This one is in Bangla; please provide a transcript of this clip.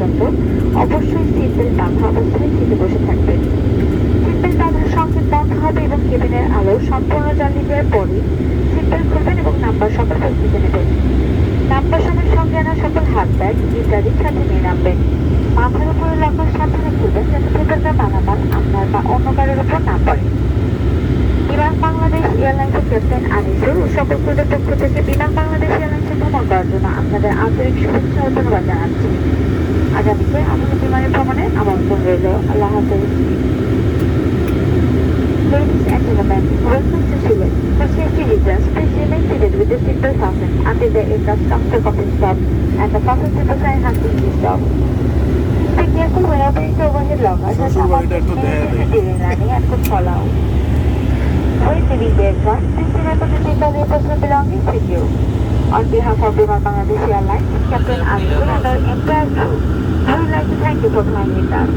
পর্যন্ত অবশ্যই সিট বেল্ট বাঁধা অবস্থায় সিটে বসে থাকবেন। সিট বেল্ট বাঁধার সংকেত বন্ধ হবে এবং কেবিনের আলো সম্পূর্ণ জ্বালিয়ে দেওয়ার পরই সিট বেল্ট খুলবেন এবং নাম্বার সকল প্রস্তুতি নেবেন। নাম্বার সময় সঙ্গে আনা সকল হাত ব্যাগ ইত্যাদি সাথে নিয়ে নামবেন। মাথার উপরে লকার সাবধানে খুলবেন যাতে ভেতরকার মালামাল আপনার বা অন্য কারোর উপর না পড়ে। বিমান বাংলাদেশ এয়ারলাইন্সের ক্যাপ্টেন আনিসুর ও সকল ক্রুদের পক্ষ থেকে বিমান বাংলাদেশ এয়ারলাইন্সে ভ্রমণ করার জন্য আপনাদের আন্তরিক শুভেচ্ছা ও ধন্যবাদ জানাচ্ছি। আগামীতে আমাদের বিমানে ভ্রমণে আমন্ত্রণ রইল। আল্লাহ হাফেজ। Ladies and gentlemen, welcome to Chile. For safety reasons, please remain seated with the seatbelt fastened until the aircraft comes to a complete stop and the passenger sign has been switched off. Be careful when opening the overhead lockers as some of them may be during landing and could fall out. When leaving the aircraft, please remember to take all your personal belongings with you. On behalf of Biman Bangladesh Airlines, Captain Anil and our entire crew, I would like to thank you for flying with us.